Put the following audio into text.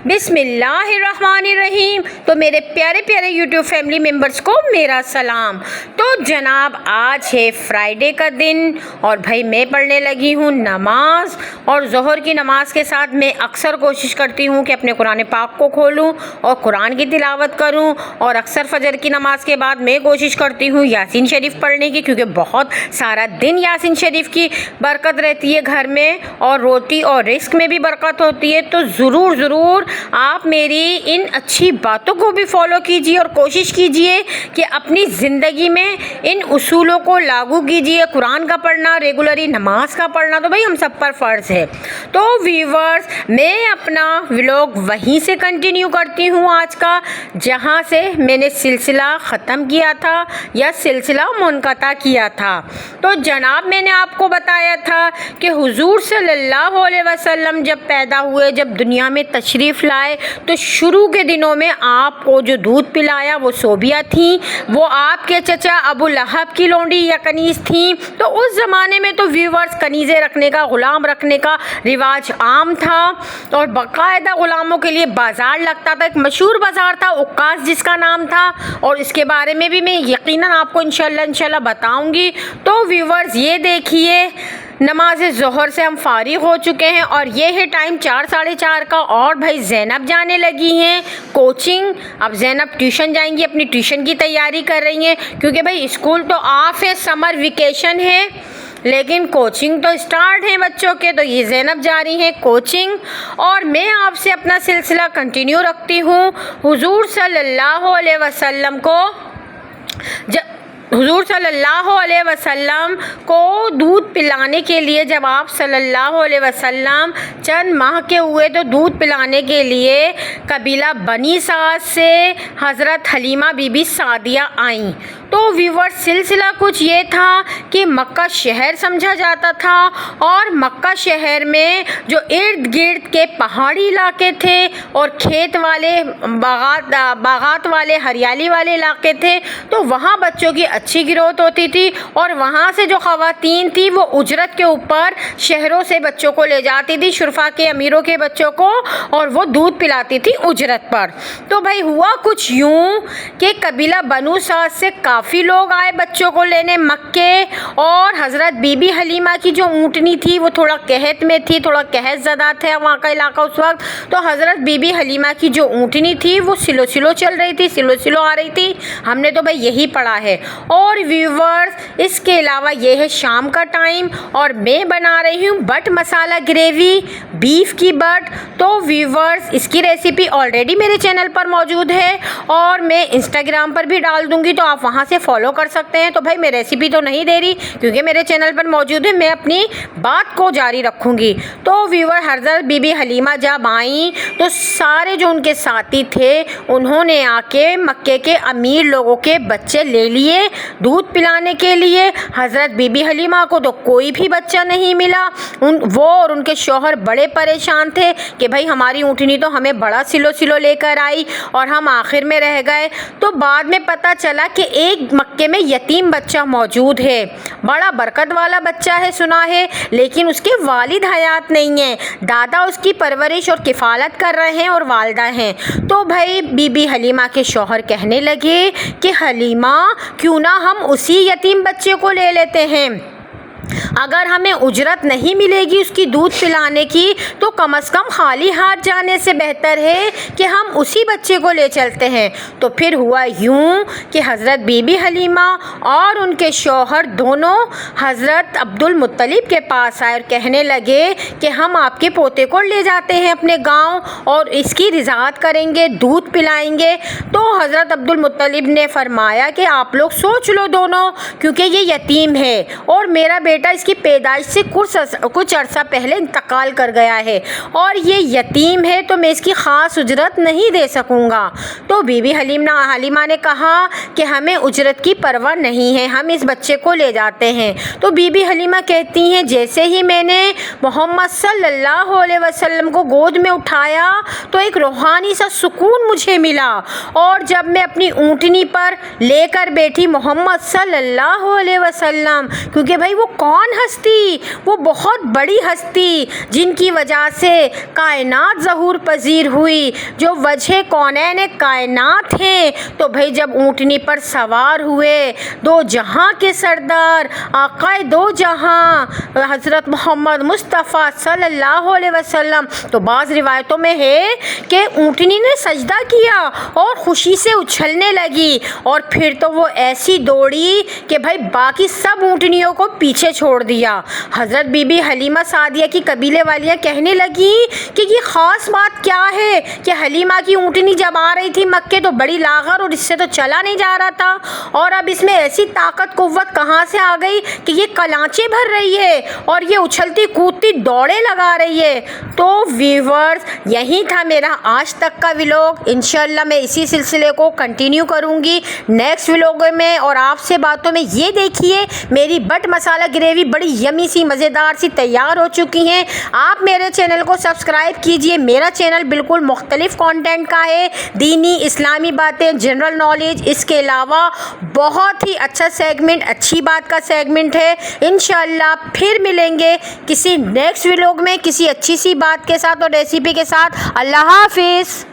بسم اللہ الرحمن الرحیم۔ تو میرے پیارے پیارے یوٹیوب فیملی ممبرز کو میرا سلام۔ تو جناب آج ہے فرائیڈے کا دن اور بھائی میں پڑھنے لگی ہوں نماز، اور ظہر کی نماز کے ساتھ میں اکثر کوشش کرتی ہوں کہ اپنے قرآن پاک کو کھولوں اور قرآن کی تلاوت کروں، اور اکثر فجر کی نماز کے بعد میں کوشش کرتی ہوں یاسین شریف پڑھنے کی، کیونکہ بہت سارا دن یاسین شریف کی برکت رہتی ہے گھر میں، اور روٹی اور رزق میں بھی برکت ہوتی ہے۔ تو ضرور آپ میری ان اچھی باتوں کو بھی فالو کیجیے اور کوشش کیجیے کہ اپنی زندگی میں ان اصولوں کو لاگو کیجیے۔ قرآن کا پڑھنا، ریگولری نماز کا پڑھنا تو بھائی ہم سب پر فرض ہے۔ تو ویورز، میں اپنا ولاگ وہیں سے کنٹینیو کرتی ہوں آج کا، جہاں سے میں نے سلسلہ ختم کیا تھا یا سلسلہ منقطع کیا تھا۔ تو جناب میں نے آپ کو بتایا تھا کہ حضور صلی اللہ علیہ وسلم جب پیدا ہوئے، جب دنیا میں تشریف لائے، تو شروع کے دنوں میں آپ کو جو دودھ پلایا وہ صوبیہ تھیں، وہ آپ کے چچا ابو لہب کی لونڈی یا کنیز تھیں۔ تو اس زمانے میں تو ویورز کنیزیں رکھنے کا، غلام رکھنے کا رواج عام تھا، اور باقاعدہ غلاموں کے لیے بازار لگتا تھا۔ ایک مشہور بازار تھا عکاظ جس کا نام تھا، اور اس کے بارے میں بھی میں یقیناً آپ کو انشاءاللہ بتاؤں گی۔ تو ویورز یہ دیکھیے، نماز ظہر سے ہم فارغ ہو چکے ہیں، اور یہ ہے ٹائم 4 ساڑھے 4 کا، اور بھائی زینب جانے لگی ہیں کوچنگ۔ اب زینب ٹیوشن جائیں گی، اپنی ٹیوشن کی تیاری کر رہی ہیں، کیونکہ بھائی اسکول تو آف ہے، سمر ویکیشن ہے، لیکن کوچنگ تو اسٹارٹ ہے بچوں کے۔ تو یہ زینب جا رہی ہیں کوچنگ، اور میں آپ سے اپنا سلسلہ کنٹینیو رکھتی ہوں۔ حضور صلی اللہ علیہ وسلم کو دودھ پلانے کے لیے، جب آپ صلی اللہ علیہ وسلم چند ماہ کے ہوئے تو دودھ پلانے کے لیے قبیلہ بنی سعد سے حضرت حلیمہ بی بی سعدیہ آئیں۔ تو ویور سلسلہ کچھ یہ تھا کہ مکہ شہر سمجھا جاتا تھا، اور مکہ شہر میں جو ارد گرد کے پہاڑی علاقے تھے اور کھیت والے، باغات والے، ہریالی والے علاقے تھے، تو وہاں بچوں کی اچھی گروتھ ہوتی تھی، اور وہاں سے جو خواتین تھی وہ اجرت کے اوپر شہروں سے بچوں کو لے جاتی تھی، شرفا کے، امیروں کے بچوں کو، اور وہ دودھ پلاتی تھی اجرت پر۔ تو بھائی ہوا کچھ یوں کہ قبیلہ بنو سعد سے کافی لوگ آئے بچوں کو لینے مکے، اور حضرت بی بی حلیمہ کی جو اونٹنی تھی وہ تھوڑا قحط میں تھی، تھوڑا قحط زدہ تھا وہاں کا علاقہ اس وقت۔ تو حضرت بی بی حلیمہ کی جو اونٹنی تھی وہ سلو چل رہی تھی، سلو آ رہی تھی۔ ہم نے تو بھائی یہی پڑھا ہے۔ اور ویورز، اس کے علاوہ یہ ہے شام کا ٹائم، اور میں بنا رہی ہوں بٹ مسالہ گریوی، بیف کی بٹ۔ تو ویورز، اس کی ریسیپی آلریڈی میرے چینل پر موجود ہے، اور میں انسٹاگرام پر بھی ڈال دوں گی، تو آپ وہاں سے فالو کر سکتے ہیں۔ تو بھائی میں ریسیپی تو نہیں دے رہی کیونکہ میرے چینل پر موجود ہے، میں اپنی بات کو جاری رکھوں گی۔ تو ویور، حضرت بی بی حلیمہ جب آئیں تو سارے جو ان کے ساتھی تھے انہوں نے آ کے مکے کے امیر لوگوں کے بچے لے لیے دودھ پلانے کے لیے۔ حضرت بی بی حلیمہ کو تو کوئی بھی بچہ نہیں ملا، وہ اور ان کے شوہر بڑے پریشان تھے کہ بھائی ہماری اونٹنی تو ہمیں بڑا سلو لے کر آئی اور ہم آخر میں رہ گئے۔ تو بعد میں پتہ چلا کہ ایک مکے میں یتیم بچہ موجود ہے، بڑا برکت والا بچہ ہے سنا ہے، لیکن اس کے والد حیات نہیں ہیں، دادا اس کی پرورش اور کفالت کر رہے ہیں، اور والدہ ہیں۔ تو بھائی بی بی حلیمہ کے شوہر کہنے لگے کہ حلیمہ، کیوں نہ ہم اسی یتیم بچے کو لے لیتے ہیں، اگر ہمیں اجرت نہیں ملے گی اس کی دودھ پلانے کی، تو کم از کم خالی ہاتھ جانے سے بہتر ہے کہ ہم اسی بچے کو لے چلتے ہیں۔ تو پھر ہوا یوں کہ حضرت بی بی حلیمہ اور ان کے شوہر دونوں حضرت عبد المطلب کے پاس آئے اور کہنے لگے کہ ہم آپ کے پوتے کو لے جاتے ہیں اپنے گاؤں، اور اس کی رضاعت کریں گے، دودھ پلائیں گے۔ تو حضرت عبد المطلب نے فرمایا کہ آپ لوگ سوچ لو دونوں، کیونکہ یہ یتیم ہے، اور میرا بیٹا اس کی پیدائش سے کچھ عرصہ پہلے انتقال کر گیا ہے، اور یہ یتیم ہے، تو میں اس کی خاص اجرت نہیں دے سکوں گا۔ تو بی بی حلیمہ نے کہا کہ ہمیں اجرت کی پرواہ نہیں ہے، ہم اس بچے کو لے جاتے ہیں۔ تو بی بی حلیمہ کہتی ہیں جیسے ہی میں نے محمد صلی اللہ علیہ وسلم کو گود میں اٹھایا تو ایک روحانی سا سکون مجھے ملا، اور جب میں اپنی اونٹنی پر لے کر بیٹھی محمد صلی اللہ علیہ وسلم، کیونکہ بھائی وہ کون کون ہستی؟ وہ بہت بڑی ہستی جن کی وجہ سے کائنات ظہور پذیر ہوئی، جو وجہ کونین کائنات ہیں۔ تو بھائی جب اونٹنی پر سوار ہوئے دو جہاں کے سردار آقائے دو جہاں حضرت محمد مصطفیٰ صلی اللہ علیہ وسلم، تو بعض روایتوں میں ہے کہ اونٹنی نے سجدہ کیا اور خوشی سے اچھلنے لگی، اور پھر تو وہ ایسی دوڑی کہ بھائی باقی سب اونٹنیوں کو پیچھے چھوڑ دیا۔ حضرت بی بی حلیمہ سعدیہ کی قبیلے والیاں کہنے لگی کہ یہ خاص بات کیا ہے کہ حلیمہ کی اونٹنی جب آ رہی تھی مکے تو بڑی لاغر اور اس سے تو چلا نہیں جا رہا تھا، اور اب اس میں ایسی طاقت قوت کہاں سے آ گئی کہ یہ کلانچے بھر رہی ہے اور یہ اچھلتی کودتی دوڑے لگا رہی ہے۔ تو ویورز، یہی تھا میرا آج تک کا ولاگ۔ انشاءاللہ میں اسی سلسلے کو کنٹینیو کروں گی نیکسٹ ولاگ میں، اور آپ سے باتوں میں یہ دیکھیے میری بٹ مسالہ گریوی بڑی یمی سی مزیدار سی تیار ہو چکی ہیں۔ آپ میرے چینل کو سبسکرائب کیجئے۔ میرا چینل بالکل مختلف کانٹینٹ کا ہے، دینی اسلامی باتیں، جنرل نالج، اس کے علاوہ بہت ہی اچھا سیگمنٹ، اچھی بات کا سیگمنٹ ہے۔ انشاءاللہ پھر ملیں گے کسی نیکسٹ ولاگ میں کسی اچھی سی بات کے ساتھ اور ریسیپی کے ساتھ۔ اللہ حافظ۔